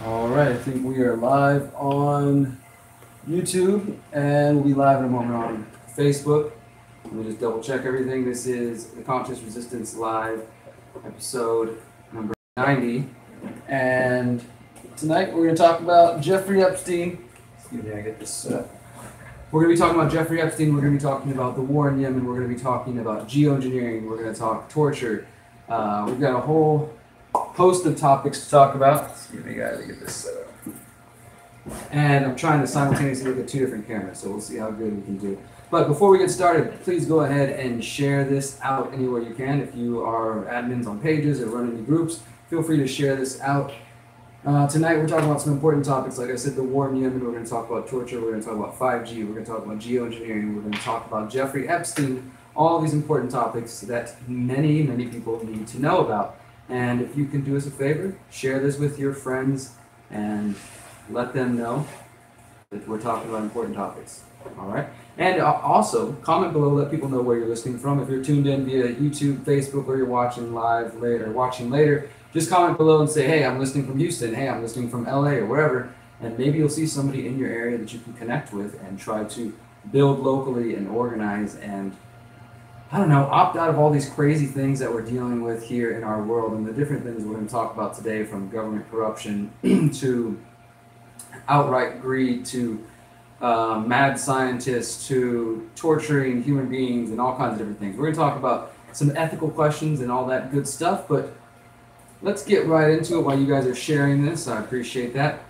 All right, I think we are live on YouTube, and we'll be live in a moment on Facebook. Let me just double check everything. This is the Conscious Resistance Live episode number 90. And tonight we're going to talk about Jeffrey Epstein. Excuse me, I get this. We're going to be talking about Jeffrey Epstein. We're going to be talking about the war in Yemen. We're going to be talking about geoengineering. We're going to talk torture. We've got a whole host of topics to talk about. Excuse me, guys, to get this set up. And I'm trying to simultaneously look at two different cameras, so we'll see how good we can do. But before we get started, please go ahead and share this out anywhere you can. If you are admins on pages or run any groups, feel free to share this out. Tonight we're talking about some important topics. Like I said, the war in Yemen. We're going to talk about torture. We're going to talk about 5G. We're going to talk about geoengineering. We're going to talk about Jeffrey Epstein. All these important topics that many, many people need to know about. And if you can do us a favor, share this with your friends and let them know that we're talking about important topics. All right. And also comment below, let people know where you're listening from. If you're tuned in via YouTube, Facebook, or you're watching live later, just comment below and say, hey, I'm listening from Houston. Hey, I'm listening from LA or wherever. And maybe you'll see somebody in your area that you can connect with and try to build locally and organize and, I don't know, opt out of all these crazy things that we're dealing with here in our world and the different things we're going to talk about today, from government corruption to outright greed to mad scientists to torturing human beings and all kinds of different things. We're going to talk about some ethical questions and all that good stuff, but let's get right into it while you guys are sharing this. I appreciate that.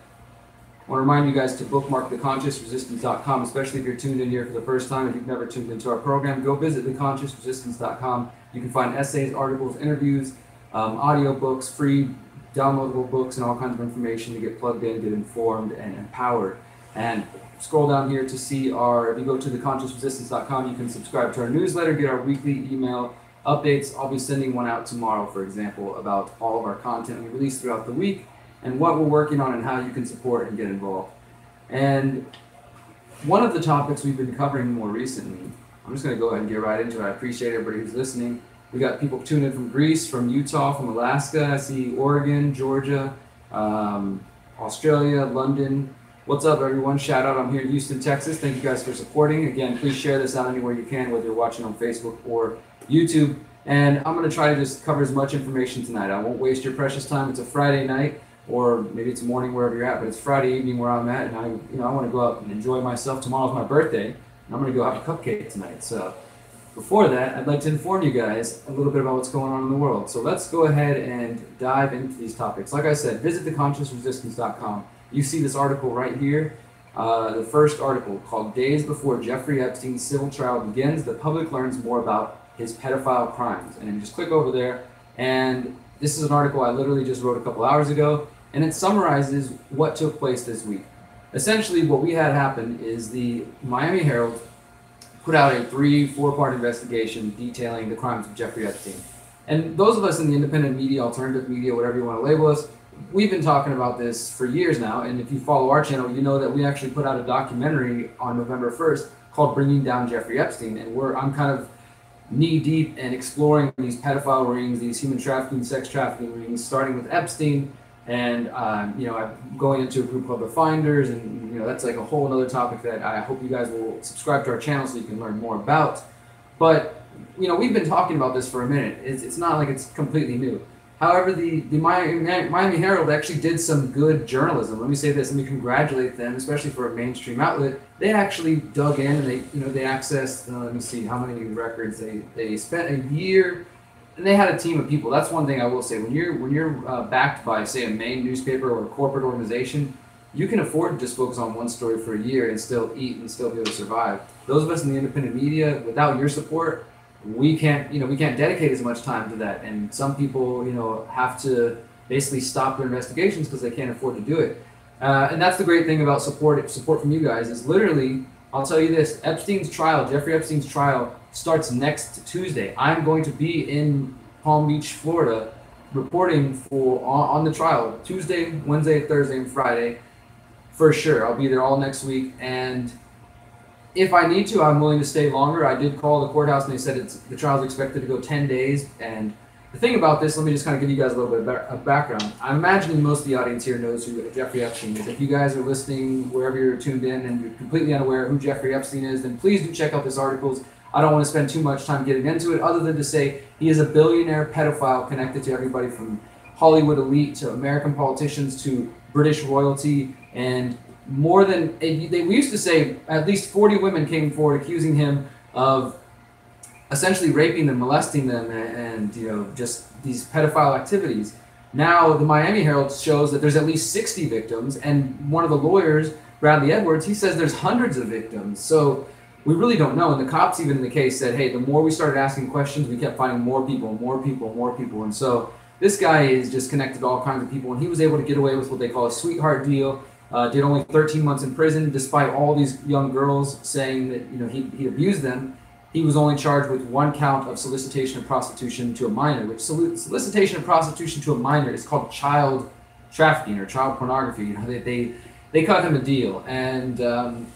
I want to remind you guys to bookmark theconsciousresistance.com, especially if you're tuned in here for the first time. If you've never tuned into our program, go visit theconsciousresistance.com. You can find essays, articles, interviews, audio books, free downloadable books, and all kinds of information to get plugged in, get informed, and empowered. And scroll down here to see if you go to theconsciousresistance.com, you can subscribe to our newsletter, get our weekly email updates. I'll be sending one out tomorrow, for example, about all of our content we release throughout the week and what we're working on and how you can support and get involved. And one of the topics we've been covering more recently, I'm just going to go ahead and get right into it. I appreciate everybody who's listening. We got people tuned in from Greece, from Utah, from Alaska. I see Oregon, Georgia, Australia, London. What's up, everyone? Shout out. I'm here in Houston, Texas. Thank you guys for supporting. Again, please share this out anywhere you can, whether you're watching on Facebook or YouTube. And I'm going to try to just cover as much information tonight. I won't waste your precious time. It's a Friday night, or maybe it's morning wherever you're at, but it's Friday evening where I'm at, and I want to go out and enjoy myself. Tomorrow's my birthday, and I'm going to go have a cupcake tonight. So before that, I'd like to inform you guys a little bit about what's going on in the world. So let's go ahead and dive into these topics. Like I said, visit theconsciousresistance.com. You see this article right here, the first article called Days Before Jeffrey Epstein's Civil Trial Begins, the public learns more about his pedophile crimes. And then just click over there, and this is an article I literally just wrote a couple hours ago, and it summarizes what took place this week. Essentially, what we had happen is the Miami Herald put out a 3-4-part investigation detailing the crimes of Jeffrey Epstein. And those of us in the independent media, alternative media, whatever you want to label us, we've been talking about this for years now. And if you follow our channel, you know that we actually put out a documentary on November 1st called Bringing Down Jeffrey Epstein. And I'm kind of knee deep in exploring these pedophile rings, these human trafficking, sex trafficking rings, starting with Epstein. And, I'm going into a group called the Finders, and, that's like a whole other topic that I hope you guys will subscribe to our channel so you can learn more about. But, we've been talking about this for a minute. It's not like it's completely new. However, the Miami Herald actually did some good journalism. Let me say this, let me congratulate them, especially for a mainstream outlet. They actually dug in and they accessed, let me see how many records. They spent a year. And they had a team of people. That's one thing I will say. When you're backed by, say, a main newspaper or a corporate organization, you can afford to just focus on one story for a year and still eat and still be able to survive. Those of us in the independent media, without your support, we can't dedicate as much time to that. And some people, have to basically stop their investigations because they can't afford to do it. And that's the great thing about support from you guys is literally, I'll tell you this, Jeffrey Epstein's trial starts next Tuesday. I'm going to be in Palm Beach, Florida, reporting on the trial Tuesday, Wednesday, Thursday, and Friday for sure. I'll be there all next week, and if I need to, I'm willing to stay longer. I did call the courthouse, and they said the trial is expected to go 10 days, and the thing about this, let me just kind of give you guys a little bit of background. I'm imagining most of the audience here knows who Jeffrey Epstein is. If you guys are listening wherever you're tuned in and you're completely unaware of who Jeffrey Epstein is, then please do check out this article. I don't want to spend too much time getting into it other than to say he is a billionaire pedophile connected to everybody from Hollywood elite to American politicians to British royalty, and more than, we used to say at least 40 women came forward accusing him of essentially raping them, molesting them, and just these pedophile activities. Now the Miami Herald shows that there's at least 60 victims, and one of the lawyers, Bradley Edwards, he says there's hundreds of victims. So we really don't know. And the cops even in the case said, hey, the more we started asking questions, we kept finding more people. And so this guy is just connected to all kinds of people, and he was able to get away with what they call a sweetheart deal. Did only 13 months in prison, despite all these young girls saying that he abused them. He was only charged with one count of solicitation of prostitution to a minor, which solicitation of prostitution to a minor is called child trafficking or child pornography. They cut him a deal. And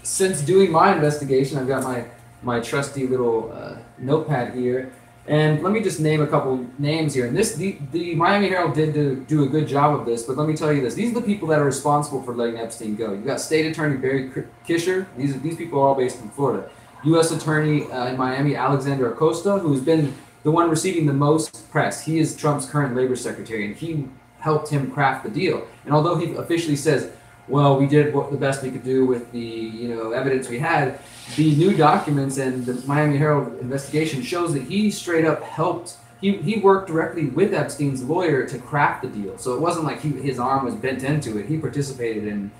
since doing my investigation, I've got my trusty little notepad here. And let me just name a couple names here. And the Miami Herald did do a good job of this, but let me tell you this. These are the people that are responsible for letting Epstein go. You've got State Attorney Barry Kisher. These people are all based in Florida. U.S. Attorney in Miami, Alexander Acosta, who's been the one receiving the most press. He is Trump's current labor secretary, and he helped him craft the deal. And although he officially says, well, we did the best we could do with the evidence we had, the new documents and the Miami Herald investigation shows that he straight up helped. He worked directly with Epstein's lawyer to craft the deal. So it wasn't like his arm was bent into it. He participated and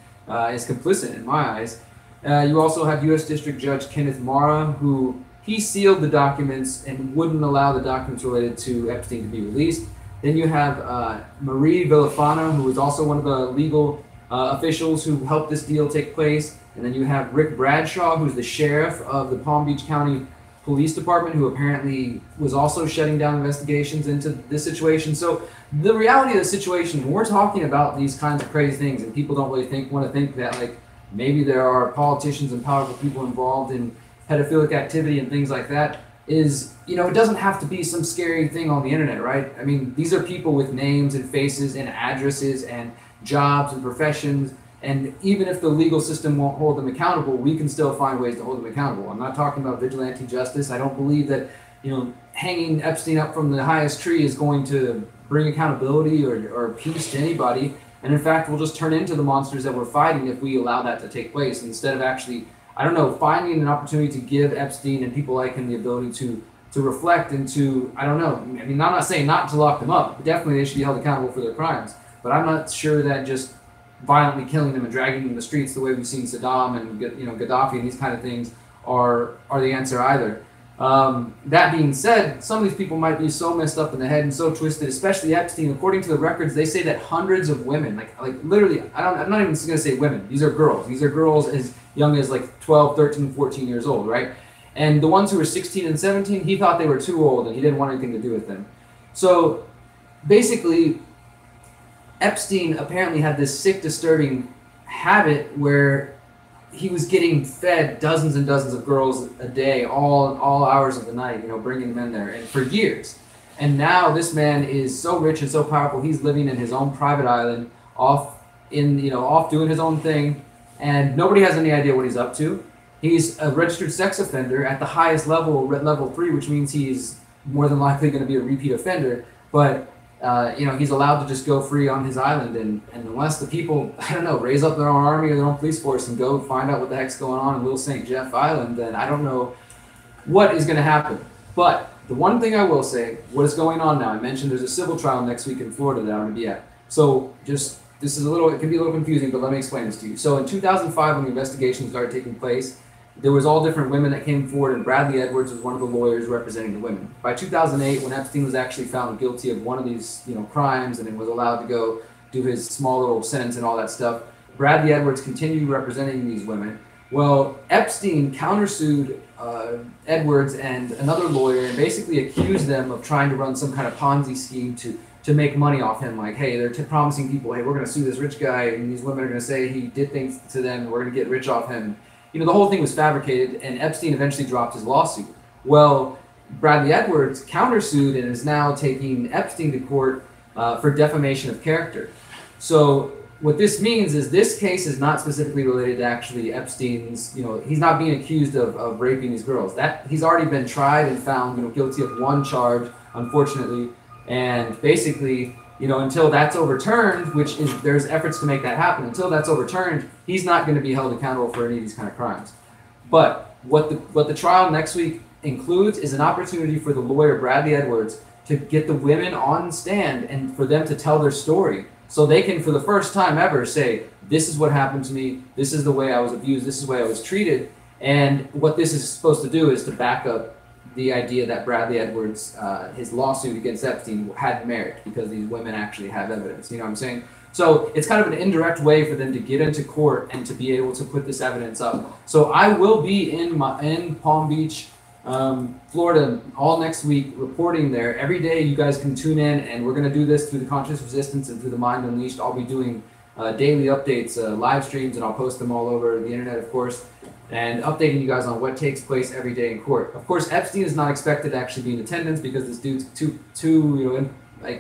is complicit in my eyes. You also have U.S. District Judge Kenneth Mara, who he sealed the documents and wouldn't allow the documents related to Epstein to be released. Then you have Marie Villafana, who was also one of the legal officials who helped this deal take place. And then you have Rick Bradshaw, who's the sheriff of the Palm Beach County Police Department, who apparently was also shutting down investigations into this situation. So the reality of the situation, when we're talking about these kinds of crazy things, and people don't really want to think that like maybe there are politicians and powerful people involved in pedophilic activity and things like that, is, it doesn't have to be some scary thing on the internet, right? I mean, these are people with names and faces and addresses and jobs and professions, and even if the legal system won't hold them accountable, we can still find ways to hold them accountable. I'm not talking about vigilante justice. I don't believe that, hanging Epstein up from the highest tree is going to bring accountability or peace to anybody. And in fact, we'll just turn into the monsters that we're fighting if we allow that to take place, instead of actually, finding an opportunity to give Epstein and people like him the ability to reflect and to, I'm not saying not to lock them up, but definitely they should be held accountable for their crimes. But I'm not sure that just violently killing them and dragging them in the streets the way we've seen Saddam and Gaddafi and these kind of things are the answer either. That being said, some of these people might be so messed up in the head and so twisted, especially Epstein. According to the records, they say that hundreds of women, like literally, I'm not even going to say women. These are girls. These are girls as young as like 12, 13, 14 years old, right? And the ones who were 16 and 17, he thought they were too old and he didn't want anything to do with them. So basically, Epstein apparently had this sick, disturbing habit where he was getting fed dozens and dozens of girls a day, all hours of the night, bringing them in there, and for years. And now this man is so rich and so powerful, he's living in his own private island, off doing his own thing, and nobody has any idea what he's up to. He's a registered sex offender at the highest level, level 3, which means he's more than likely going to be a repeat offender. But he's allowed to just go free on his island, and unless the people, raise up their own army or their own police force and go find out what the heck's going on in Little St. Jeff Island, then I don't know what is going to happen. But the one thing I will say, what is going on now, I mentioned there's a civil trial next week in Florida that I'm going to be at. So it can be a little confusing, but let me explain this to you. So in 2005, when the investigation started taking place, there was all different women that came forward, and Bradley Edwards was one of the lawyers representing the women. By 2008, when Epstein was actually found guilty of one of these, crimes, and then was allowed to go do his small little sentence and all that stuff, Bradley Edwards continued representing these women. Well, Epstein countersued Edwards and another lawyer and basically accused them of trying to run some kind of Ponzi scheme to make money off him. Like, hey, they're promising people, hey, we're going to sue this rich guy, and these women are going to say he did things to them, and we're going to get rich off him. The whole thing was fabricated, and Epstein eventually dropped his lawsuit. Well, Bradley Edwards countersued and is now taking Epstein to court for defamation of character. So what this means is this case is not specifically related to actually Epstein's, he's not being accused of raping these girls. That he's already been tried and found, guilty of one charge, unfortunately. And basically, until that's overturned, which is, there's efforts to make that happen, until that's overturned, he's not going to be held accountable for any of these kind of crimes. But what the trial next week includes is an opportunity for the lawyer, Bradley Edwards, to get the women on stand and for them to tell their story. So they can, for the first time ever, say, this is what happened to me, this is the way I was abused, this is the way I was treated. And what this is supposed to do is to back up the idea that Bradley Edwards, his lawsuit against Epstein had merit because these women actually have evidence. You know what I'm saying? So it's kind of an indirect way for them to get into court and to be able to put this evidence up. So I will be in Palm Beach, Florida, all next week, reporting there. Every day you guys can tune in, and we're going to do this through the Conscious Resistance and through the Mind Unleashed. I'll be doing daily updates, live streams, and I'll post them all over the internet, of course, and updating you guys on what takes place every day in court. Of course, Epstein is not expected to actually be in attendance because this dude's too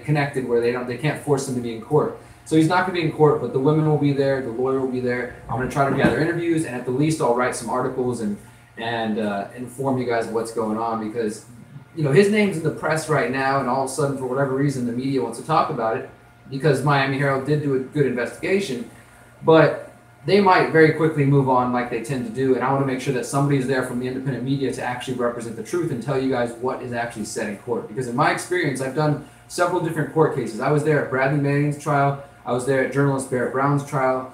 connected where they can't force him to be in court. So he's not going to be in court, but the women will be there, the lawyer will be there. I'm going to try to gather interviews, and at the least I'll write some articles and inform you guys of what's going on, because his name's in the press right now, and all of a sudden, for whatever reason, the media wants to talk about it because Miami Herald did do a good investigation, but they might very quickly move on like they tend to do. And I want to make sure that somebody's there from the independent media to actually represent the truth and tell you guys what is actually said in court. Because in my experience, I've done several different court cases. I was there at Bradley Manning's trial. I was there at journalist Derrick Brown's trial,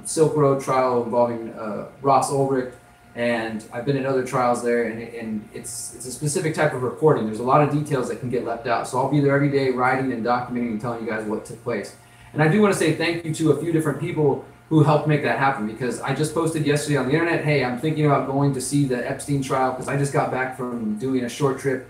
Silk Road trial involving Ross Ulbricht. And I've been in other trials there, and it's a specific type of reporting. There's a lot of details that can get left out. So I'll be there every day writing and documenting and telling you guys what took place. And I do want to say thank you to a few different people who helped make that happen, because I just posted yesterday on the internet, hey, I'm thinking about going to see the Epstein trial because I just got back from doing a short trip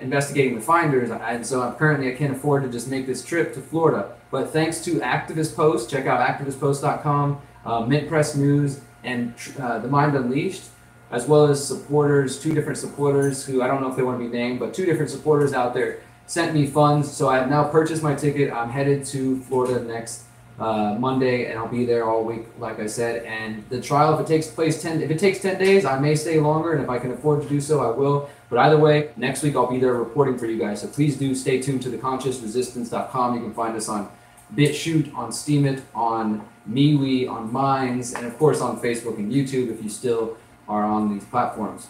investigating the finders, and so I can't afford to just make this trip to Florida. But thanks to Activist Post, check out activistpost.com, Mint Press News, and the Mind Unleashed, as well as supporters, two different supporters who I don't know if they want to be named, but two different supporters out there sent me funds. So I have now purchased my ticket. I'm headed to Florida next Monday, and I'll be there all week, like I said. And the trial, if it takes 10 days, I may stay longer, and if I can afford to do so, I will. But either way, next week I'll be there reporting for you guys. So please do stay tuned to theconsciousresistance.com. You can find us on BitChute, on Steemit, on MeWe, on Minds, and of course on Facebook and YouTube if you still are on these platforms.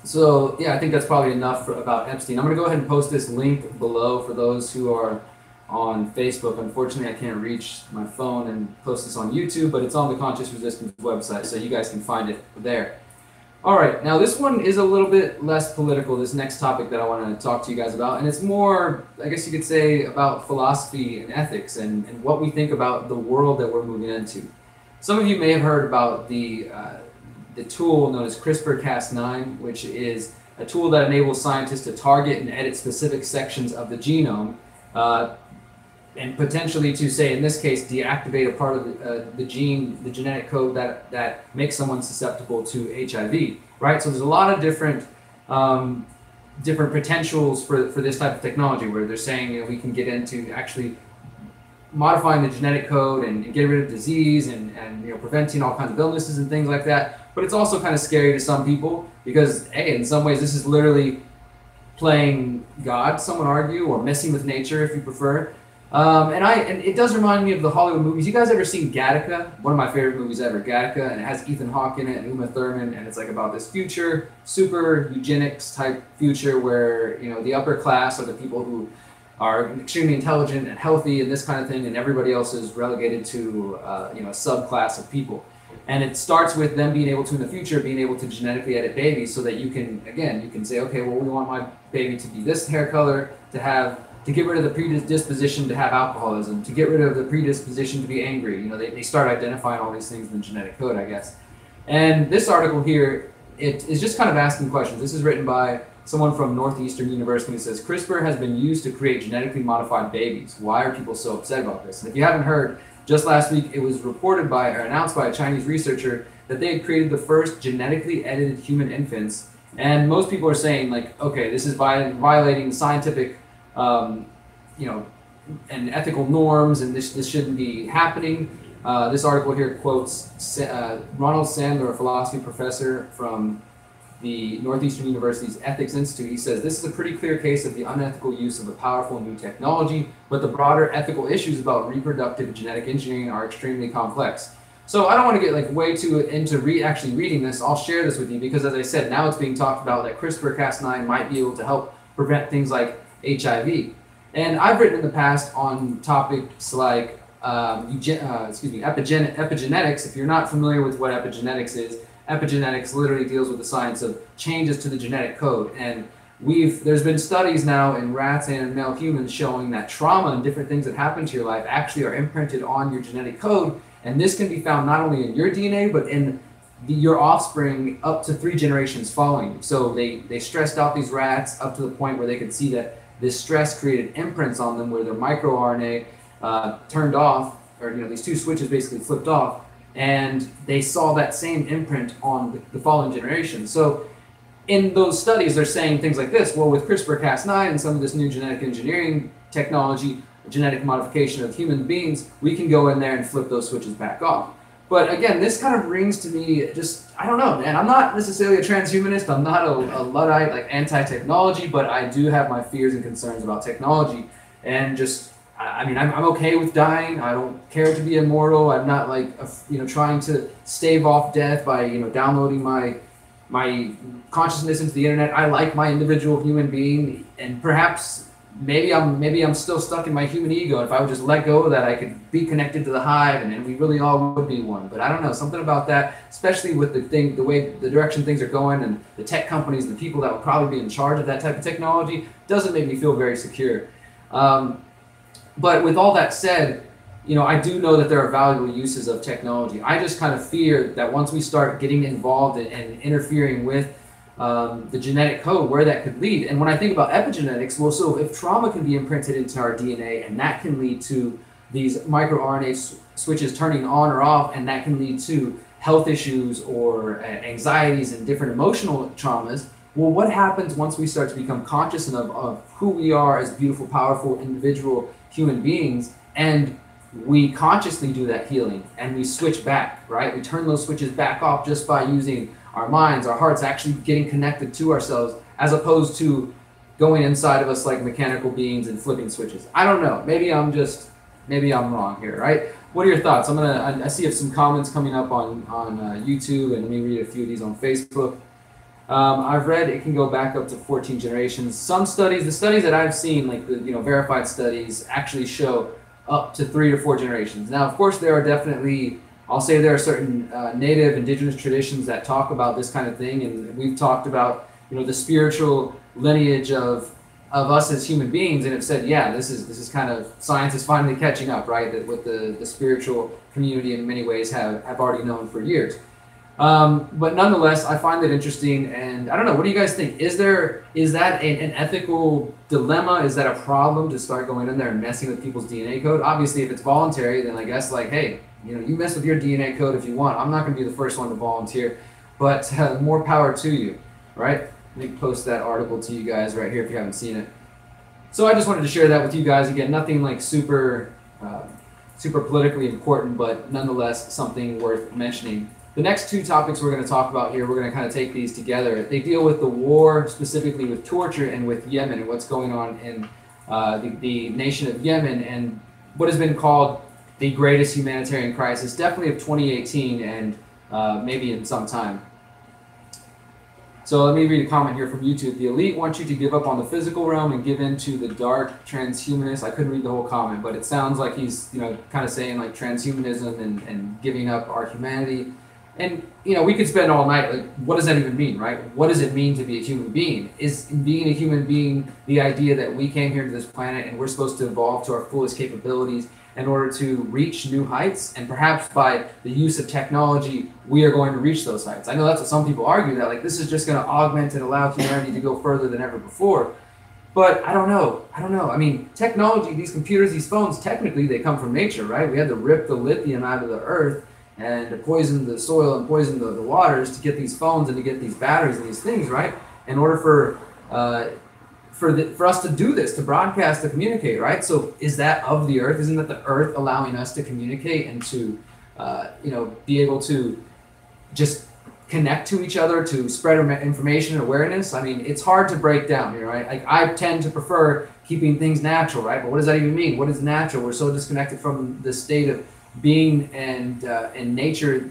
So yeah, I think that's probably enough about Epstein. I'm going to go ahead and post this link below for those who are on Facebook. Unfortunately, I can't reach my phone and post this on YouTube, but it's on the Conscious Resistance website, so you guys can find it there. All right, now this one is a little bit less political, this next topic that I want to talk to you guys about, and it's more, I guess you could say, about philosophy and ethics and what we think about the world that we're moving into. Some of you may have heard about the tool known as CRISPR-Cas9, which is a tool that enables scientists to target and edit specific sections of the genome, and potentially to, say, in this case, deactivate a part of the gene, the genetic code that makes someone susceptible to HIV, right? So there's a lot of different potentials for this type of technology, where they're saying we can get into actually modifying the genetic code and get rid of disease and preventing all kinds of illnesses and things like that. But it's also kind of scary to some people because, hey, in some ways this is literally playing God, some would argue, or messing with nature if you prefer. And it does remind me of the Hollywood movies. You guys ever seen Gattaca? One of my favorite movies ever, Gattaca, and it has Ethan Hawke in it and Uma Thurman, and it's like about this future, super eugenics type future where the upper class are the people who are extremely intelligent and healthy and this kind of thing, and everybody else is relegated to a subclass of people. And it starts with them being able to, in the future, being able to genetically edit babies so that you can say, okay, well, we want my baby to be this hair color, to get rid of the predisposition to have alcoholism, to get rid of the predisposition to be angry. They start identifying all these things in the genetic code, I guess. And this article here, it is just kind of asking questions. This is written by someone from Northeastern University. It says, CRISPR has been used to create genetically modified babies. Why are people so upset about this? And if you haven't heard, just last week it was reported by, or announced by, a Chinese researcher that they had created the first genetically edited human infants And most people are saying like, okay, this is violating scientific, you know, and ethical norms, and this shouldn't be happening. This article here quotes Ronald Sandler, a philosophy professor from the Northeastern University's Ethics Institute. He says, this is a pretty clear case of the unethical use of a powerful new technology, but the broader ethical issues about reproductive genetic engineering are extremely complex. So I don't want to get like way too into actually reading this. I'll share this with you because, as I said, now it's being talked about that CRISPR-Cas9 might be able to help prevent things like HIV. And I've written in the past on topics like epigenetics. If you're not familiar with what epigenetics is, epigenetics literally deals with the science of changes to the genetic code. And there's been studies now in rats and in male humans showing that trauma and different things that happen to your life actually are imprinted on your genetic code. And this can be found not only in your DNA, but in your offspring up to 3 generations following. So they stressed out these rats up to the point where they could see that this stress created imprints on them where their microRNA turned off, or these 2 switches basically flipped off, and they saw that same imprint on the following generation. So in those studies, they're saying things like this: well, with CRISPR-Cas9 and some of this new genetic engineering technology, genetic modification of human beings, we can go in there and flip those switches back off. But again, this kind of rings to me I don't know, man. I'm not necessarily a transhumanist. I'm not a Luddite, like anti-technology, but I do have my fears and concerns about technology. And I'm okay with dying. I don't care to be immortal. I'm not like, trying to stave off death by, downloading my consciousness into the internet. I like my individual human being, and perhaps maybe I'm still stuck in my human ego. If I would just let go of that, I could be connected to the hive, and we really all would be one. But I don't know, something about that, especially with the direction things are going, and the tech companies, the people that would probably be in charge of that type of technology, doesn't make me feel very secure. But with all that said, I do know that there are valuable uses of technology. I just kind of fear that once we start getting involved and interfering with the genetic code, where that could lead. And when I think about epigenetics, well, so if trauma can be imprinted into our DNA, and that can lead to these microRNA switches turning on or off, and that can lead to health issues or anxieties and different emotional traumas, well, what happens once we start to become conscious enough of who we are as beautiful, powerful, individual human beings, and we consciously do that healing, and we switch back, right? We turn those switches back off just by using our minds, our hearts, actually getting connected to ourselves, as opposed to going inside of us like mechanical beings and flipping switches. I don't know. Maybe I'm wrong here, right? What are your thoughts? I see some comments coming up on YouTube, and let me read a few of these on Facebook. I've read it can go back up to 14 generations. Some studies, the studies that I've seen, like the verified studies, actually show up to 3 to 4 generations. Now, of course, there are definitely, I'll say there are certain native indigenous traditions that talk about this kind of thing, and we've talked about the spiritual lineage of us as human beings, and have said, yeah, this is kind of, science is finally catching up, right? That what the spiritual community in many ways have already known for years. But nonetheless, I find it interesting, and I don't know, what do you guys think? Is that an ethical dilemma? Is that a problem to start going in there and messing with people's DNA code? Obviously, if it's voluntary, then I guess like, hey, you mess with your DNA code if you want. I'm not going to be the first one to volunteer, but more power to you, right? Let me post that article to you guys right here if you haven't seen it. So I just wanted to share that with you guys. Again, nothing like super politically important, but nonetheless something worth mentioning. The next 2 topics we're going to talk about here, we're going to kind of take these together. They deal with the war, specifically with torture, and with Yemen and what's going on in the nation of Yemen, and what has been called the greatest humanitarian crisis, definitely of 2018 and maybe in some time. So let me read a comment here from YouTube. The elite want you to give up on the physical realm and give in to the dark transhumanist. I couldn't read the whole comment, but it sounds like he's kind of saying like transhumanism and giving up our humanity. And we could spend all night like, what does that even mean, right? What does it mean to be a human being? Is being a human being the idea that we came here to this planet and we're supposed to evolve to our fullest capabilities in order to reach new heights, and perhaps by the use of technology we are going to reach those heights? I know that's what some people argue, that like this is just going to augment and allow humanity to go further than ever before. But I don't know. I mean, technology, these computers, these phones, technically they come from nature, right? We had to rip the lithium out of the earth and to poison the soil and poison the waters to get these phones and to get these batteries and these things, right? In order for us to do this, to broadcast, to communicate, right? So is that of the earth? Isn't that the earth allowing us to communicate and to, be able to just connect to each other, to spread information and awareness? I mean, it's hard to break down here, right? Like, I tend to prefer keeping things natural, right? But what does that even mean? What is natural? We're so disconnected from the state of being and nature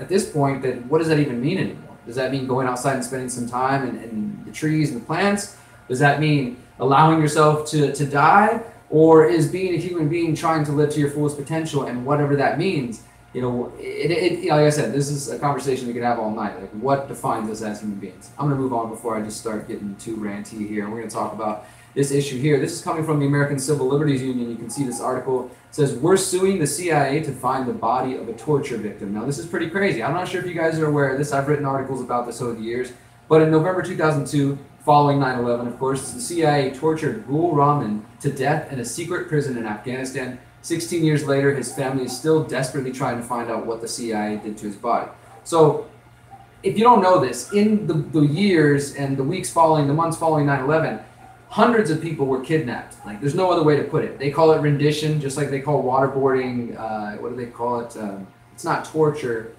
at this point that what does that even mean anymore? Does that mean going outside and spending some time in the trees and the plants? Does that mean allowing yourself to die? Or is being a human being trying to live to your fullest potential, and whatever that means? Like I said, this is a conversation we could have all night. Like, what defines us as human beings? I'm going to move on before I just start getting too ranty here. And we're going to talk about this issue here. This is coming from the American Civil Liberties Union. You can see this article. It says, we're suing the CIA to find the body of a torture victim. Now, this is pretty crazy. I'm not sure if you guys are aware of this. I've written articles about this over the years. But in November 2002, following 9/11, of course, the CIA tortured Gul Rahman to death in a secret prison in Afghanistan. 16 years later, his family is still desperately trying to find out what the CIA did to his body. So, if you don't know this, in the years and the weeks following, the months following 9/11, hundreds of people were kidnapped. Like, there's no other way to put it. They call it rendition, just like they call waterboarding. What do they call it? It's not torture.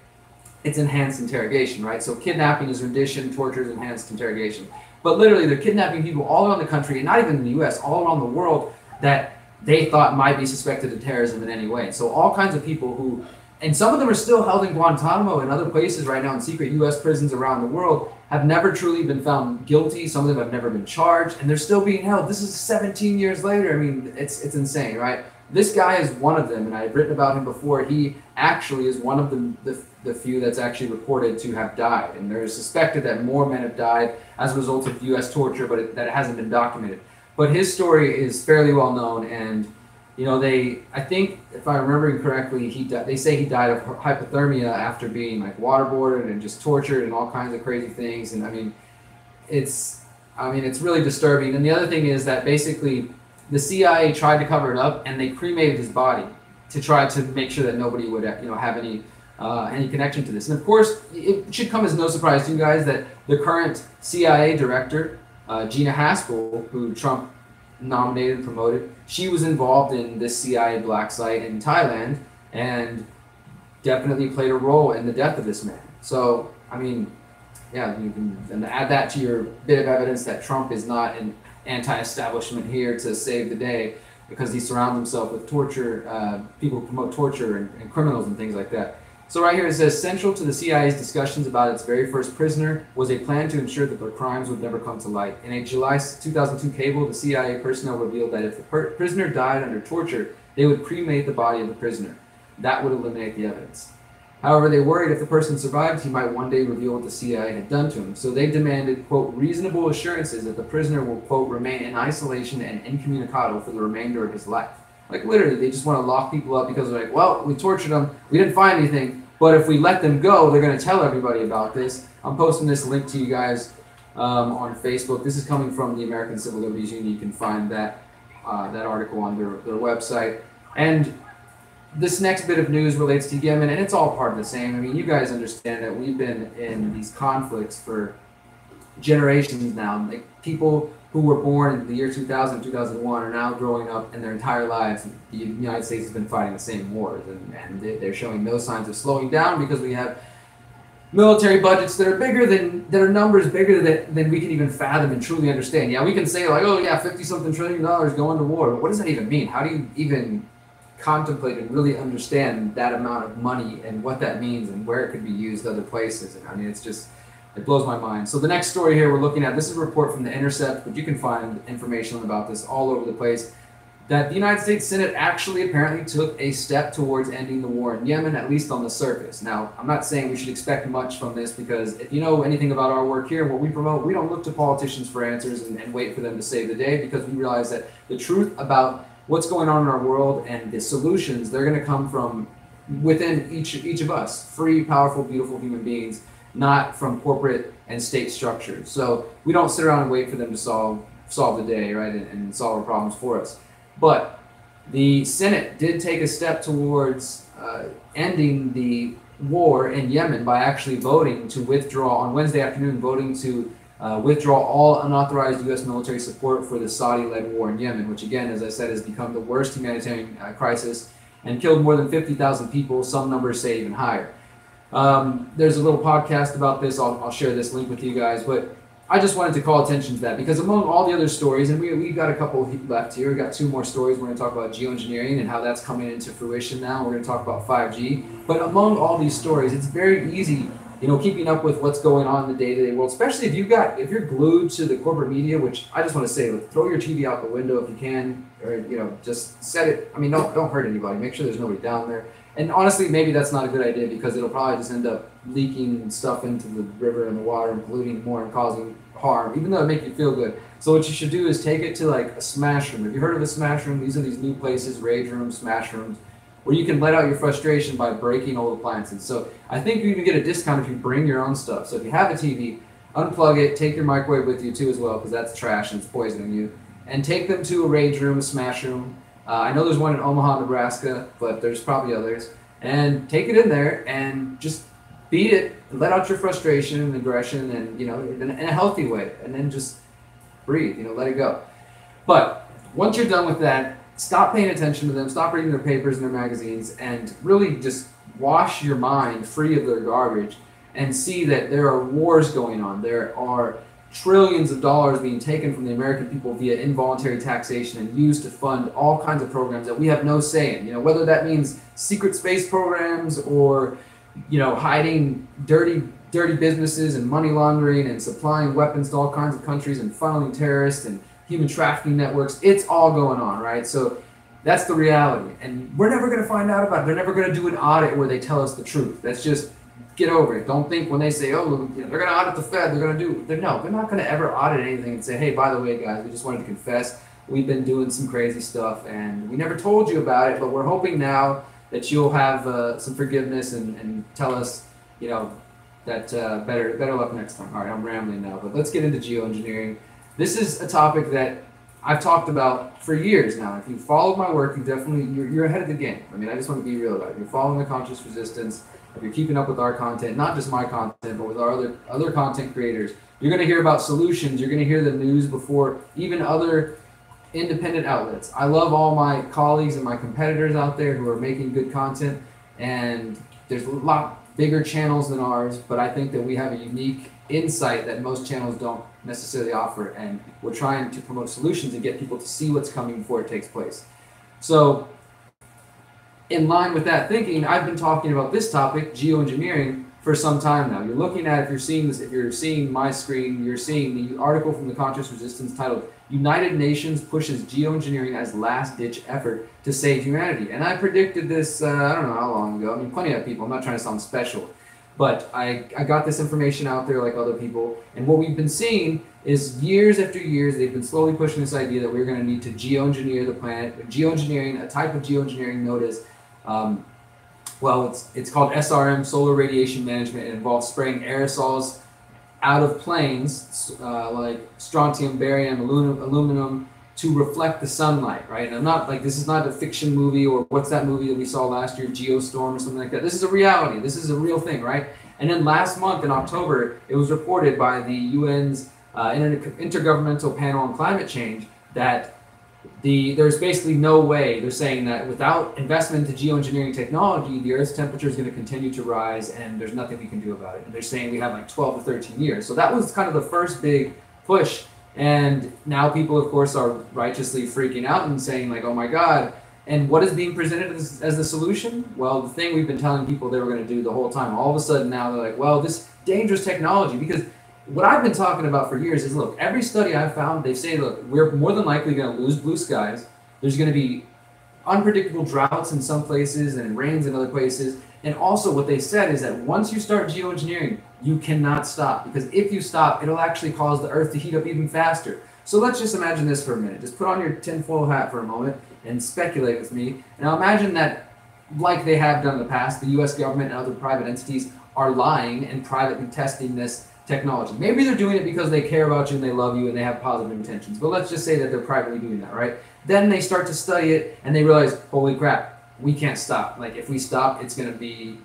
It's enhanced interrogation, right? So kidnapping is rendition, torture is enhanced interrogation. But literally, they're kidnapping people all around the country, and not even in the U.S., all around the world, that they thought might be suspected of terrorism in any way. So all kinds of people who, and some of them are still held in Guantanamo and other places right now in secret U.S. prisons around the world, have never truly been found guilty. Some of them have never been charged, and they're still being held. This is 17 years later. I mean, it's insane, right? This guy is one of them, and I've written about him before. He actually is one of the few that's actually reported to have died, and there is suspected that more men have died as a result of U.S. torture, but that hasn't been documented. But his story is fairly well known, and I think if I'm remembering correctly, they say he died of hypothermia after being like waterboarded and just tortured and all kinds of crazy things. And I mean, it's really disturbing. And the other thing is that basically the CIA tried to cover it up, and they cremated his body to try to make sure that nobody would have any connection to this. And of course, it should come as no surprise to you guys that the current CIA director, Gina Haspel, who Trump nominated and promoted, she was involved in this CIA black site in Thailand and definitely played a role in the death of this man. So, I mean, yeah, you can add that to your bit of evidence that Trump is not an anti-establishment here to save the day, because he surrounds himself with torture, people who promote torture and criminals and things like that. So right here it says, central to the CIA's discussions about its very first prisoner was a plan to ensure that their crimes would never come to light. In a July 2002 cable, the CIA personnel revealed that if the prisoner died under torture, they would cremate the body of the prisoner. That would eliminate the evidence. However, they worried if the person survived, he might one day reveal what the CIA had done to him. So they demanded, quote, reasonable assurances that the prisoner will, quote, remain in isolation and incommunicado for the remainder of his life. Like, literally, they just want to lock people up because they're like, well, we tortured them, we didn't find anything, but if we let them go, they're going to tell everybody about this. I'm posting this link to you guys on Facebook. This is coming from the American Civil Liberties Union. You can find that article on their website. And this next bit of news relates to Yemen, and it's all part of the same. I mean, you guys understand that we've been in these conflicts for generations now. Like, people who were born in the year 2000, 2001 are now growing up, and their entire lives, the United States has been fighting the same wars, and they're showing no signs of slowing down because we have military budgets that are bigger that are numbers bigger than we can even fathom and truly understand. Yeah, we can say like, oh yeah, 50-something trillion dollars going to war, but what does that even mean? How do you even contemplate and really understand that amount of money and what that means and where it could be used other places? And I mean, it blows my mind. So the next story here we're looking at, this is a report from The Intercept, but you can find information about this all over the place, that the United States Senate actually apparently took a step towards ending the war in Yemen, at least on the surface. Now, I'm not saying we should expect much from this, because if you know anything about our work here and what we promote, we don't look to politicians for answers and wait for them to save the day, because we realize that the truth about what's going on in our world and the solutions, they're going to come from within each of us, free, powerful, beautiful human beings, not from corporate and state structures. So we don't sit around and wait for them to solve the day, right, and solve our problems for us. But the Senate did take a step towards ending the war in Yemen by actually voting to withdraw on Wednesday afternoon, voting to withdraw all unauthorized U.S. military support for the Saudi-led war in Yemen, which again, as I said, has become the worst humanitarian crisis and killed more than 50,000 people. Some numbers say even higher. There's a little podcast about this. I'll share this link with you guys, but I just wanted to call attention to that because among all the other stories, and we've got a couple left here, we've got 2 more stories. We're going to talk about geoengineering and how that's coming into fruition now. We're going to talk about 5G. But among all these stories, it's very easy, keeping up with what's going on in the day-to-day world, especially if you're glued to the corporate media, which I just want to say, throw your TV out the window if you can, or, just set it. I mean, don't hurt anybody. Make sure there's nobody down there. And honestly, maybe that's not a good idea because it'll probably just end up leaking stuff into the river and the water and polluting more and causing harm, even though it make you feel good. So what you should do is take it to like a smash room. Have you heard of a smash room? These are these new places, rage rooms, smash rooms, where you can let out your frustration by breaking old appliances. So I think you even get a discount if you bring your own stuff. So if you have a TV, unplug it, take your microwave with you too as well, because that's trash and it's poisoning you. And take them to a rage room, a smash room. I know there's one in Omaha, Nebraska, but there's probably others. And take it in there and just beat it, let out your frustration and aggression, and in a healthy way, and then just breathe. Let it go. But once you're done with that, stop paying attention to them, stop reading their papers and their magazines, and really just wash your mind free of their garbage and see that there are wars going on. There are trillions of dollars being taken from the American people via involuntary taxation and used to fund all kinds of programs that we have no say in. Whether that means secret space programs or hiding dirty businesses and money laundering and supplying weapons to all kinds of countries and funneling terrorists and human trafficking networks. It's all going on, right? So that's the reality. And we're never going to find out about it. They're never going to do an audit where they tell us the truth. That's just, get over it. Don't think when they say, oh, they're going to audit the Fed, they're going to do, they're not going to ever audit anything and say, hey, by the way, guys, we just wanted to confess we've been doing some crazy stuff and we never told you about it, but we're hoping now that you'll have some forgiveness and tell us, that better luck next time. All right, I'm rambling now, but let's get into geoengineering. This is a topic that I've talked about for years now. If you followed my work, you're ahead of the game. I mean, I just want to be real about it. You're following the conscious resistance. If you're keeping up with our content, not just my content, but with our other content creators, you're going to hear about solutions. You're going to hear the news before even other independent outlets. I love all my colleagues and my competitors out there who are making good content, and there's a lot bigger channels than ours, but I think that we have a unique insight that most channels don't necessarily offer, and we're trying to promote solutions and get people to see what's coming before it takes place. So in line with that thinking, I've been talking about this topic, geoengineering, for some time now. You're looking at, if you're seeing this, if you're seeing my screen, you're seeing the article from the Conscious Resistance titled, United Nations Pushes Geoengineering as Last-Ditch Effort to Save Humanity. And I predicted this, I don't know how long ago. I mean, plenty of people. I'm not trying to sound special. But I got this information out there like other people. And what we've been seeing is years after years, they've been slowly pushing this idea that we're going to need to geoengineer the planet. Geoengineering, a type of geoengineering known as it's called SRM, solar radiation management. It involves spraying aerosols out of planes like strontium, barium, aluminum to reflect the sunlight, right? And I'm not like, this is not a fiction movie or what's that movie that we saw last year, Geostorm or something like that. This is a reality. This is a real thing, right? And then last month in October, it was reported by the UN's Intergovernmental Panel on Climate Change that there's basically no way, they're saying that without investment into geoengineering technology, the Earth's temperature is going to continue to rise and there's nothing we can do about it. And they're saying we have like 12 to 13 years. So that was kind of the first big push. And now people, of course, are righteously freaking out and saying like, oh my God. And what is being presented as the solution? Well, the thing we've been telling people they were going to do the whole time, all of a sudden now they're like, well, this dangerous technology, because what I've been talking about for years is, look, every study I've found, they say, look, we're more than likely going to lose blue skies. There's going to be unpredictable droughts in some places and rains in other places. And also what they said is that once you start geoengineering, you cannot stop, because if you stop, it'll actually cause the Earth to heat up even faster. So let's just imagine this for a minute. Just put on your tinfoil hat for a moment and speculate with me. And I'll imagine that, like they have done in the past, the U.S. government and other private entities are lying and privately testing this technology. Maybe they're doing it because they care about you and they love you and they have positive intentions. But let's just say that they're privately doing that, right? Then they start to study it and they realize, holy crap, we can't stop. Like if we stop, it's going to be,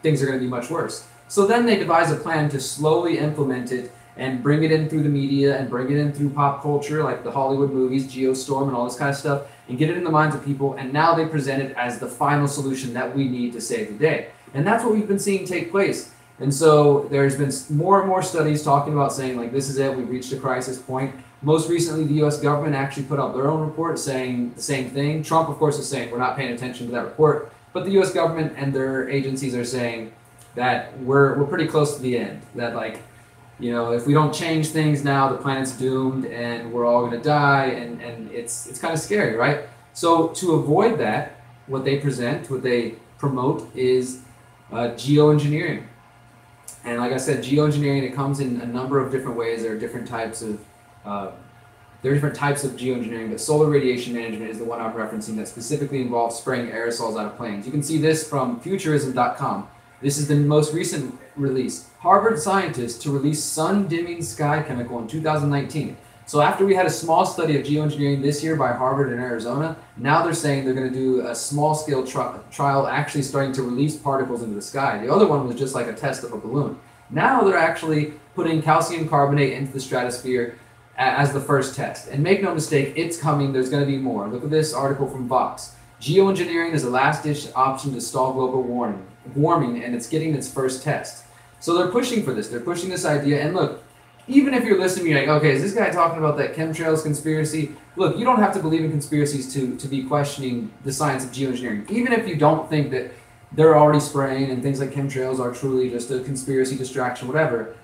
things are going to be much worse. So then they devise a plan to slowly implement it and bring it in through the media and bring it in through pop culture, like the Hollywood movies, Geostorm and all this kind of stuff, and get it in the minds of people. And now they present it as the final solution that we need to save the day. And that's what we've been seeing take place. And so there's been more and more studies talking about saying, like, this is it, we've reached a crisis point. Most recently, the US government actually put out their own report saying the same thing. Trump, of course, is saying we're not paying attention to that report. But the US government and their agencies are saying that we're pretty close to the end. That, like, if we don't change things now, the planet's doomed and we're all going to die. And it's kind of scary, right? So to avoid that, what they present, what they promote is geoengineering. And like I said, geoengineering, it comes in a number of different ways. There are different types of geoengineering, but solar radiation management is the one I'm referencing that specifically involves spraying aerosols out of planes. You can see this from futurism.com. This is the most recent release. Harvard scientists to release sun-dimming sky chemical in 2019. So after we had a small study of geoengineering this year by Harvard and Arizona, now they're saying they're going to do a small-scale trial actually starting to release particles into the sky. The other one was just like a test of a balloon. Now they're actually putting calcium carbonate into the stratosphere as the first test. And make no mistake, it's coming. There's going to be more. Look at this article from Vox. Geoengineering is a last-ditch option to stall global warming, and it's getting its first test. So they're pushing for this. They're pushing this idea. And look, even if you're listening, you're like, okay, is this guy talking about that chemtrails conspiracy? Look, you don't have to believe in conspiracies to be questioning the science of geoengineering. Even if you don't think that they're already spraying and things like chemtrails are truly just a conspiracy, distraction, whatever,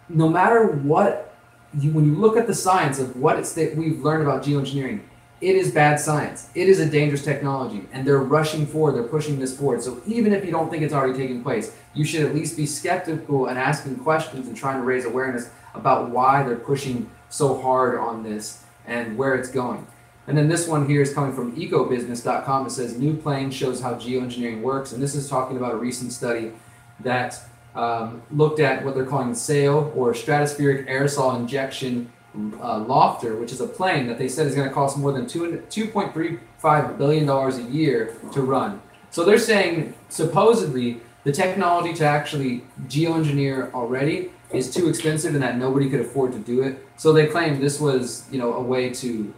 no matter what, when you look at the science of what it's that we've learned about geoengineering, it is bad science. It is a dangerous technology, and they're rushing forward. They're pushing this forward. So even if you don't think it's already taking place, you should at least be skeptical and asking questions and trying to raise awareness about why they're pushing so hard on this and where it's going. And then this one here is coming from ecobusiness.com. It says, new plane shows how geoengineering works. And this is talking about a recent study that looked at what they're calling SAIL, or stratospheric aerosol injection lofter, which is a plane that they said is going to cost more than $2.35 billion a year to run. So they're saying supposedly the technology to actually geoengineer already is too expensive and that nobody could afford to do it. So they claim this was, a way to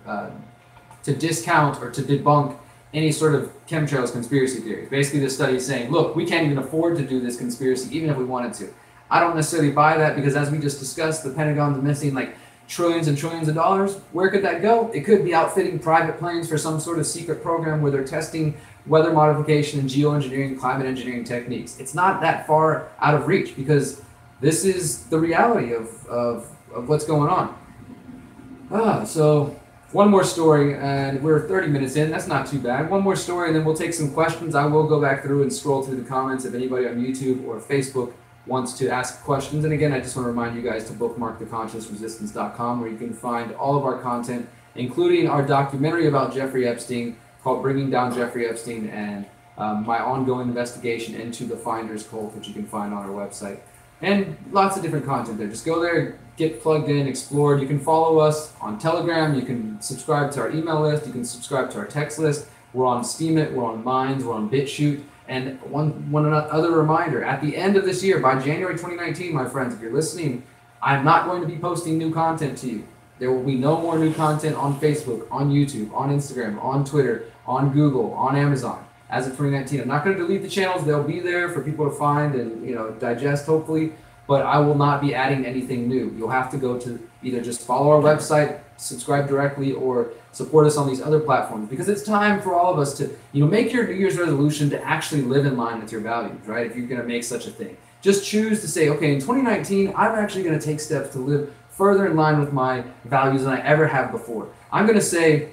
discount or to debunk any sort of chemtrails conspiracy theory. Basically, the study is saying, look, we can't even afford to do this conspiracy even if we wanted to. I don't necessarily buy that because, as we just discussed, the Pentagon's missing like trillions and trillions of dollars. Where could that go? It could be outfitting private planes for some sort of secret program where they're testing weather modification and geoengineering, climate engineering techniques. It's not that far out of reach because this is the reality of what's going on. So one more story, and we're 30 minutes in. That's not too bad. One more story, and then we'll take some questions. I will go back through and scroll through the comments if anybody on YouTube or Facebook wants to ask questions. And again, I just want to remind you guys to bookmark theconsciousresistance.com, where you can find all of our content, including our documentary about Jeffrey Epstein called Bringing Down Jeffrey Epstein, and my ongoing investigation into the Finders cult, which you can find on our website. And lots of different content there. Just go there, get plugged in, explore. You can follow us on Telegram. You can subscribe to our email list. You can subscribe to our text list. We're on Steemit. We're on Minds. We're on BitChute. And one other reminder, at the end of this year, by January 2019, my friends, if you're listening, I'm not going to be posting new content to you. There will be no more new content on Facebook, on YouTube, on Instagram, on Twitter, on Google, on Amazon. As of 2019, I'm not going to delete the channels. They'll be there for people to find and digest, hopefully. But I will not be adding anything new. You'll have to go to either just follow our website, subscribe directly, or support us on these other platforms, because it's time for all of us to make your New Year's resolution to actually live in line with your values, right? If you're going to make such a thing, just choose to say, okay, in 2019, I'm actually going to take steps to live further in line with my values than I ever have before. I'm going to say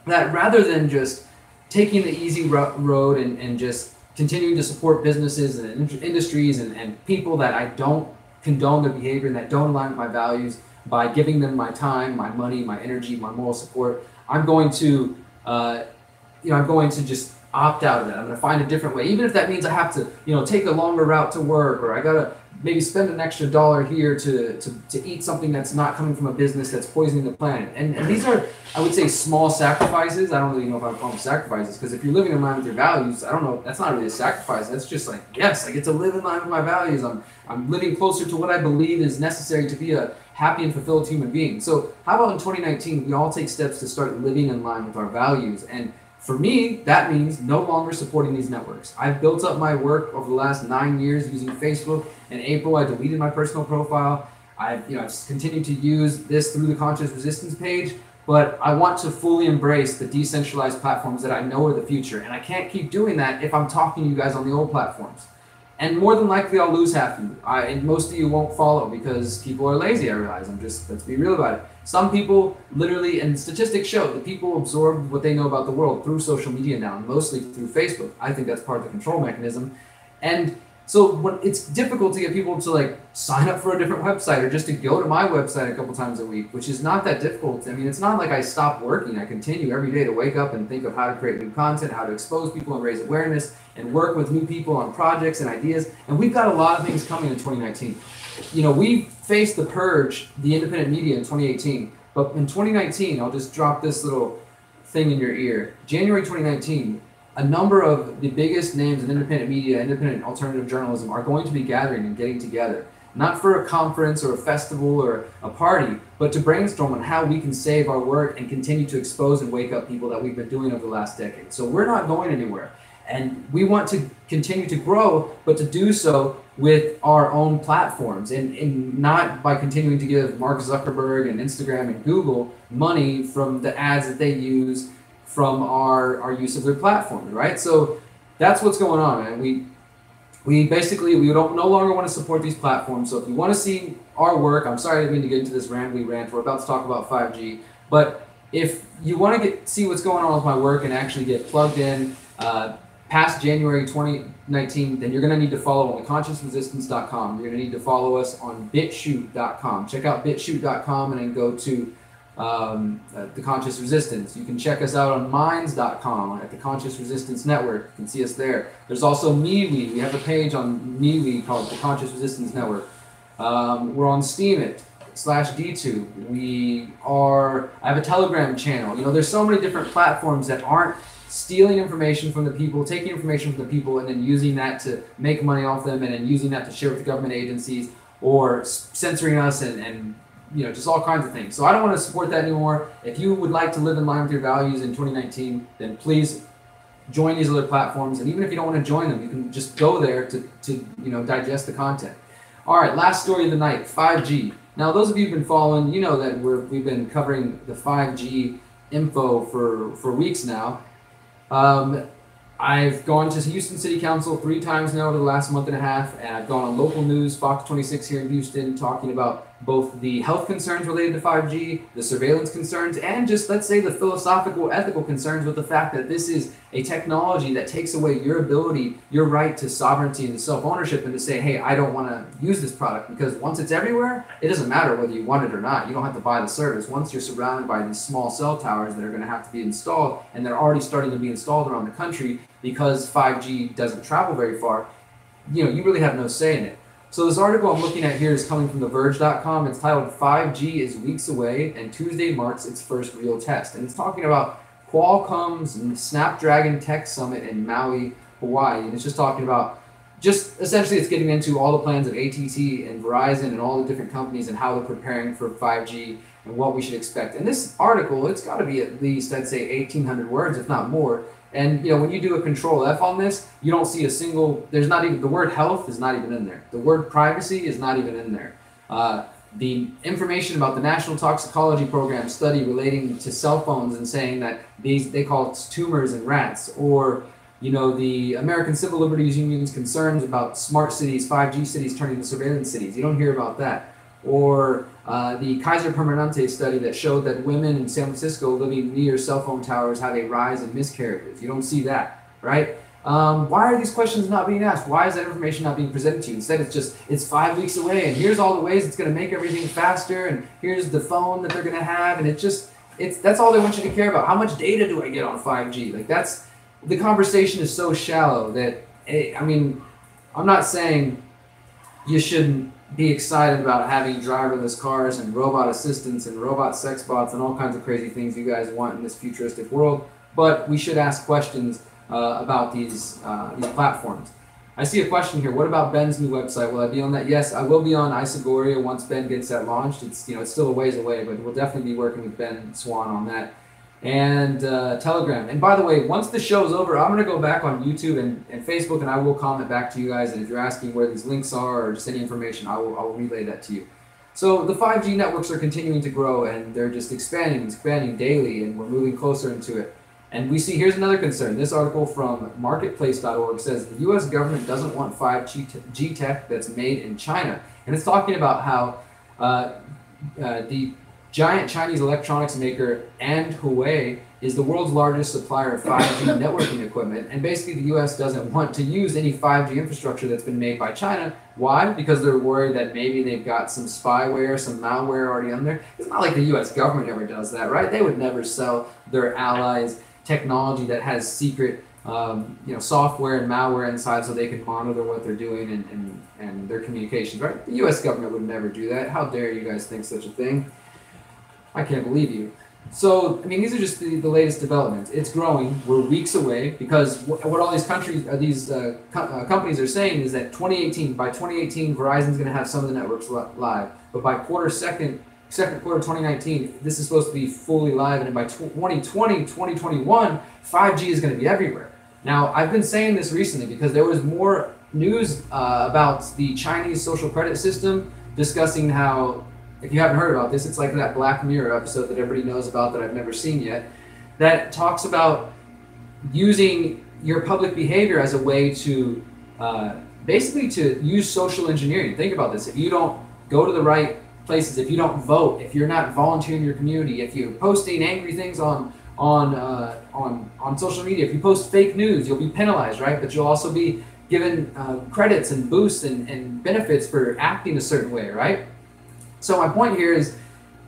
that rather than just taking the easy road and just continuing to support businesses and industries and people that I don't condone their behavior and that don't align with my values, by giving them my time, my money, my energy, my moral support, I'm going to just opt out of that. I'm going to find a different way, even if that means I have to, take a longer route to work, or I got to maybe spend an extra dollar here to eat something that's not coming from a business that's poisoning the planet. And these are, I would say, small sacrifices. I don't really know if I would call them sacrifices, because if you're living in line with your values, I don't know, that's not really a sacrifice. That's just like, yes, I get to live in line with my values. I'm living closer to what I believe is necessary to be a happy and fulfilled human being. So how about in 2019, we all take steps to start living in line with our values? And for me, that means no longer supporting these networks. I've built up my work over the last 9 years using Facebook. In April, I deleted my personal profile. I've continued to use this through the Conscious Resistance page, but I want to fully embrace the decentralized platforms that I know are the future. And I can't keep doing that if I'm talking to you guys on the old platforms. And more than likely, I'll lose half of you. And most of you won't follow because people are lazy, I realize. Let's be real about it. Some people literally, and statistics show that people absorb what they know about the world through social media now, mostly through Facebook. I think that's part of the control mechanism. And so when it's difficult to get people to like sign up for a different website or just to go to my website a couple times a week, which is not that difficult. I mean, it's not like I stop working. I continue every day to wake up and think of how to create new content, how to expose people and raise awareness, and work with new people on projects and ideas. And we've got a lot of things coming in 2019. We faced the purge, the independent media, in 2018. But in 2019, I'll just drop this little thing in your ear. January 2019, a number of the biggest names in independent media, independent alternative journalism are going to be gathering and getting together. Not for a conference or a festival or a party, but to brainstorm on how we can save our work and continue to expose and wake up people that we've been doing over the last decade. So we're not going anywhere. And we want to continue to grow, but to do so with our own platforms and not by continuing to give Mark Zuckerberg and Instagram and Google money from the ads that they use from our use of their platform, right? So that's what's going on, man. We basically, we don't no longer want to support these platforms. So if you want to see our work, I'm sorry I didn't mean to get into this rambly rant. We're about to talk about 5G, but if you want to see what's going on with my work and actually get plugged in past January 2019, then you're going to need to follow on theconsciousresistance.com. You're going to need to follow us on bitshoot.com. Check out bitshoot.com and then go to the Conscious Resistance. You can check us out on minds.com at the Conscious Resistance Network. You can see us there. There's also MeWe. We have a page on MeWe called the Conscious Resistance Network. We're on Steemit/DTube. I have a Telegram channel. There's so many different platforms that aren't stealing information from the people, taking information from the people, and then using that to make money off them, and then using that to share with the government agencies or censoring us and just all kinds of things. So I don't want to support that anymore. If you would like to live in line with your values in 2019, then please join these other platforms. And even if you don't want to join them, you can just go there to digest the content. All right, last story of the night, 5G. Now, those of you who've been following, you know that we've been covering the 5G info for weeks now. I've gone to Houston City Council 3 times now over the last month and a half, and I've gone on local news, Fox 26 here in Houston, talking about both the health concerns related to 5G, the surveillance concerns, and just, let's say, the philosophical, ethical concerns with the fact that this is a technology that takes away your ability, your right to sovereignty and self-ownership, and to say, hey, I don't want to use this product, because once it's everywhere, it doesn't matter whether you want it or not. You don't have to buy the service. Once you're surrounded by these small cell towers that are going to have to be installed, and they're already starting to be installed around the country because 5G doesn't travel very far, you really have no say in it. So this article I'm looking at here is coming from TheVerge.com. It's titled 5G is weeks away and Tuesday marks its first real test. And it's talking about Qualcomm's Snapdragon Tech Summit in Maui, Hawaii. And it's just talking about, essentially it's getting into all the plans of AT&T and Verizon and all the different companies and how they're preparing for 5G and what we should expect. And this article, it's got to be at least, I'd say 1,800 words, if not more. And when you do a Control F on this, you don't see a single, there's not even, the word health is not even in there. The word privacy is not even in there. The information about the National Toxicology Program study relating to cell phones and saying that they call it tumors in rats, or the American Civil Liberties Union's concerns about smart cities, 5G cities turning into surveillance cities. You don't hear about that. Or the Kaiser Permanente study that showed that women in San Francisco living near cell phone towers have a rise in miscarriages. You don't see that, right? Why are these questions not being asked? Why is that information not being presented to you? Instead, it's 5 weeks away, and here's all the ways it's going to make everything faster, and here's the phone that they're going to have, and that's all they want you to care about. How much data do I get on 5G? The conversation is so shallow that, I'm not saying you shouldn't be excited about having driverless cars and robot assistants and robot sex bots and all kinds of crazy things you guys want in this futuristic world. But we should ask questions about these platforms. I see a question here. What about Ben's new website? Will I be on that? Yes, I will be on Isagoria once Ben gets that launched. It's it's still a ways away, but we'll definitely be working with Ben Swan on that. And Telegram. And by the way, once the show's over, I'm going to go back on YouTube and Facebook, and I will comment back to you guys. And if you're asking where these links are or just any information, I'll relay that to you. So the 5G networks are continuing to grow, and they're just expanding daily, and we're moving closer into it. And we see, here's another concern. This article from marketplace.org says the U.S. government doesn't want 5G tech that's made in China. And it's talking about how the giant Chinese electronics maker and Huawei is the world's largest supplier of 5G networking equipment. And basically the US doesn't want to use any 5G infrastructure that's been made by China. Why? Because they're worried that maybe they've got some spyware, some malware already on there. It's not like the US government ever does that, right? They would never sell their allies technology that has secret software and malware inside so they can monitor what they're doing and their communications, right? The US government would never do that. How dare you guys think such a thing? I can't believe you. So, I mean, these are just the latest developments. It's growing. We're weeks away because what all these companies are saying is that by 2018, Verizon's going to have some of the networks live. But by second quarter 2019, this is supposed to be fully live. And by 2020, 2021, 5G is going to be everywhere. Now, I've been saying this recently because there was more news about the Chinese social credit system discussing how, if you haven't heard about this, it's like that Black Mirror episode that everybody knows about that I've never seen yet, that talks about using your public behavior as a way to basically to use social engineering. Think about this. If you don't go to the right places, if you don't vote, if you're not volunteering in your community, if you're posting angry things on social media, if you post fake news, you'll be penalized, right? But you'll also be given credits and boosts and benefits for acting a certain way, right? So my point here is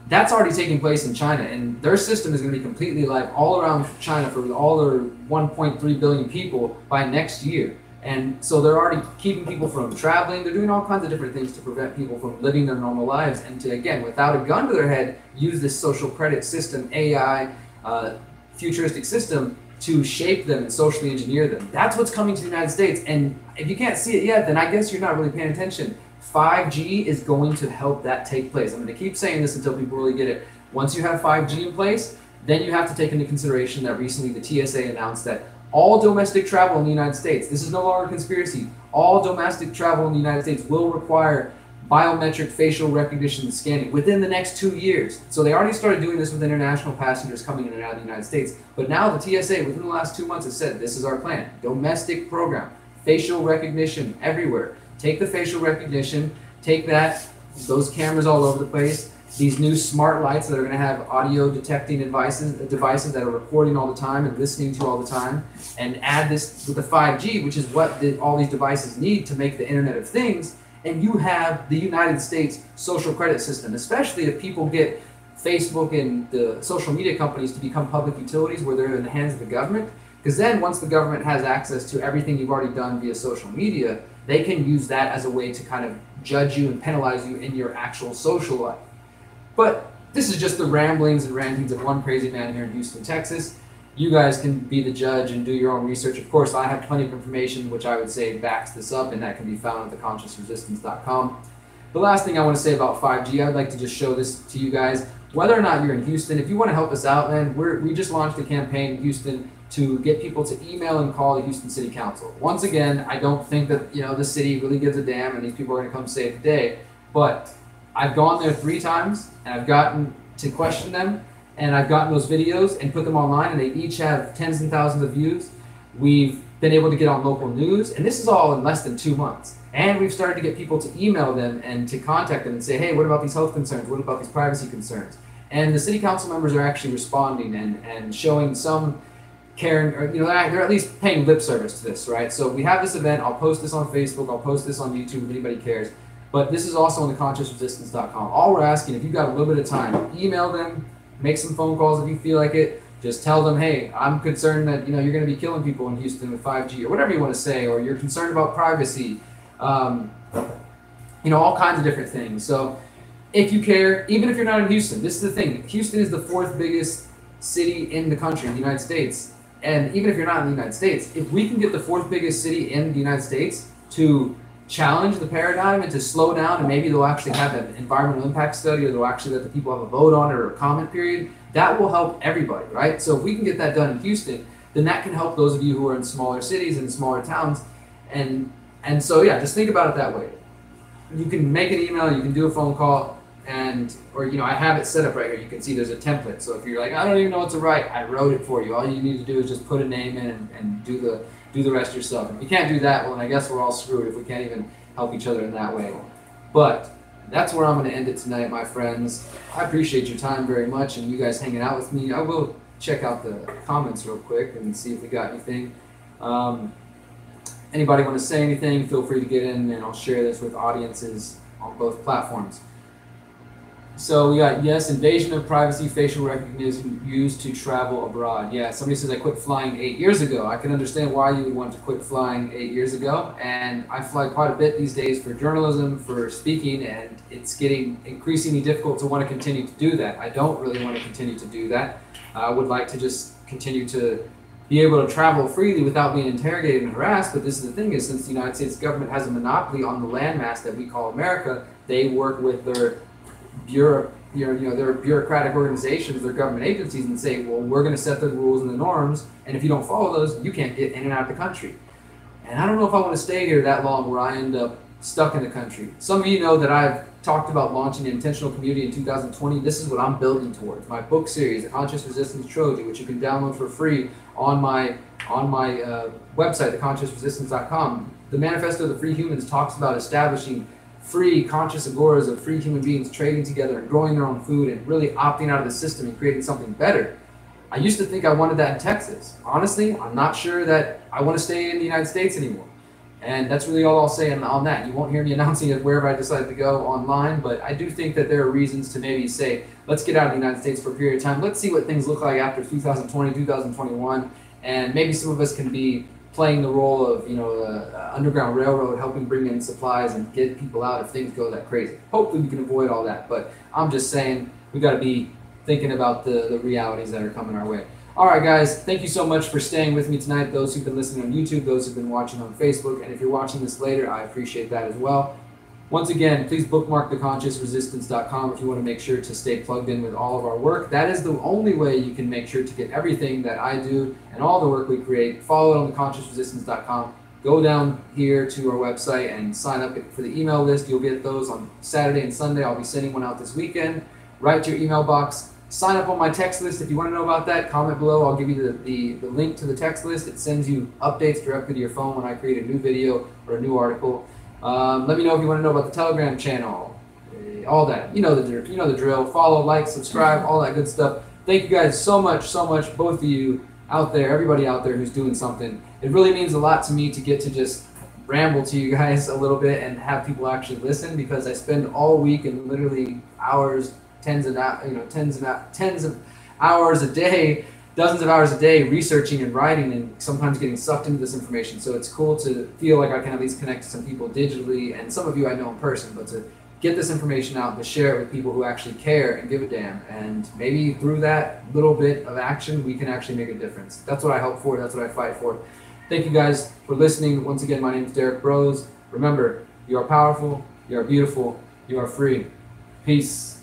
that's already taking place in China, and their system is going to be completely live all around China for all their 1.3 billion people by next year. And so they're already keeping people from traveling. They're doing all kinds of different things to prevent people from living their normal lives and to, again, without a gun to their head, use this social credit system, AI, futuristic system to shape them and socially engineer them. That's what's coming to the United States. And if you can't see it yet, then I guess you're not really paying attention. 5G is going to help that take place. I'm going to keep saying this until people really get it. Once you have 5G in place, then you have to take into consideration that recently the TSA announced that all domestic travel in the United States, this is no longer a conspiracy, all domestic travel in the United States will require biometric facial recognition scanning within the next 2 years. So they already started doing this with international passengers coming in and out of the United States. But now the TSA, within the last 2 months, has said, this is our plan. Domestic program, facial recognition everywhere. Take the facial recognition, take those cameras all over the place, these new smart lights that are going to have audio detecting devices that are recording all the time and listening to all the time, and add this with the 5G, which is what all these devices need to make the Internet of Things, and you have the United States social credit system, especially if people get Facebook and the social media companies to become public utilities where they're in the hands of the government. Because then once the government has access to everything you've already done via social media, they can use that as a way to kind of judge you and penalize you in your actual social life. But this is just the ramblings and rantings of one crazy man here in Houston, Texas. You guys can be the judge and do your own research. Of course, I have plenty of information which I would say backs this up, and that can be found at theconsciousresistance.com. The last thing I want to say about 5G, I'd like to just show this to you guys. Whether or not you're in Houston, if you want to help us out, man, we just launched a campaign in Houston to get people to email and call the Houston City Council. Once again, I don't think that the city really gives a damn and these people are going to come save the day, but I've gone there 3 times and I've gotten to question them, and I've gotten those videos and put them online, and they each have tens and thousands of views. We've been able to get on local news, and this is all in less than 2 months. And we've started to get people to email them and to contact them and say, hey, what about these health concerns? What about these privacy concerns? And the city council members are actually responding and showing some care, or they're at least paying lip service to this, right? So we have this event. I'll post this on Facebook. I'll post this on YouTube if anybody cares. But this is also on theconsciousresistance.com. All we're asking, if you've got a little bit of time, email them, make some phone calls if you feel like it. Just tell them, hey, I'm concerned that you're going to be killing people in Houston with 5G, or whatever you want to say, or you're concerned about privacy. all kinds of different things. So if you care, even if you're not in Houston, this is the thing. Houston is the 4th biggest city in the country, in the United States. And even if you're not in the United States, if we can get the 4th biggest city in the United States to challenge the paradigm and to slow down, and maybe they'll actually have an environmental impact study, or they'll actually let the people have a vote on it or a comment period, that will help everybody, right? So if we can get that done in Houston, then that can help those of you who are in smaller cities and smaller towns. And so, yeah, just think about it that way. You can make an email, you can do a phone call, or I have it set up right here. You can see there's a template. So if you're like, I don't even know what to write, I wrote it for you. All you need to do is just put a name in and do the rest yourself. If you can't do that, well, then I guess we're all screwed if we can't even help each other in that way. But that's where I'm going to end it tonight, my friends. I appreciate your time very much and you guys hanging out with me. I will check out the comments real quick and see if we got anything. Anybody want to say anything, feel free to get in, and I'll share this with audiences on both platforms. So we got, yes, invasion of privacy, facial recognition used to travel abroad. Yeah, somebody says I quit flying 8 years ago. I can understand why you would want to quit flying 8 years ago. And I fly quite a bit these days for journalism, for speaking, and it's getting increasingly difficult to want to continue to do that. I don't really want to continue to do that. I would like to just continue to be able to travel freely without being interrogated and harassed. But this is the thing, is since the United States government has a monopoly on the landmass that we call America, they work with their their bureaucratic organizations, their government agencies, and say, well, we're going to set the rules and the norms, and if you don't follow those, you can't get in and out of the country. And I don't know if I want to stay here that long where I end up stuck in the country. Some of you know that I've talked about launching an intentional community in 2020. This is what I'm building towards. My book series, The Conscious Resistance Trilogy, which you can download for free on my website, theconsciousresistance.com. The Manifesto of the Free Humans talks about establishing free conscious agoras of free human beings trading together and growing their own food and really opting out of the system and creating something better. I used to think I wanted that in Texas. Honestly, I'm not sure that I want to stay in the United States anymore. And that's really all I'll say on that. You won't hear me announcing it wherever I decide to go online, but I do think that there are reasons to maybe say, let's get out of the United States for a period of time. Let's see what things look like after 2020, 2021, and maybe some of us can be playing the role of, Underground Railroad, helping bring in supplies and get people out if things go that crazy. Hopefully we can avoid all that, but I'm just saying we got to be thinking about the realities that are coming our way. All right, guys, thank you so much for staying with me tonight. Those who've been listening on YouTube, those who've been watching on Facebook, and if you're watching this later, I appreciate that as well. Once again, please bookmark theconsciousresistance.com if you want to make sure to stay plugged in with all of our work. That is the only way you can make sure to get everything that I do and all the work we create. Follow it on theconsciousresistance.com. Go down here to our website and sign up for the email list. You'll get those on Saturday and Sunday. I'll be sending one out this weekend. Right to your email box. Sign up on my text list if you want to know about that. Comment below. I'll give you the link to the text list. It sends you updates directly to your phone when I create a new video or a new article. Let me know if you want to know about the Telegram channel, all that. You know the drill. Follow, like, subscribe, all that good stuff. Thank you guys so much, both of you out there, everybody out there who's doing something. It really means a lot to me to get to just ramble to you guys a little bit and have people actually listen, because I spend all week and literally hours, tens of hours a day, dozens of hours a day researching and writing and sometimes getting sucked into this information. So it's cool to feel like I can at least connect to some people digitally, and some of you I know in person, but to get this information out and to share it with people who actually care and give a damn. And maybe through that little bit of action, we can actually make a difference. That's what I hope for. That's what I fight for. Thank you guys for listening. Once again, my name is Derrick Broze. Remember, you are powerful, you are beautiful, you are free. Peace.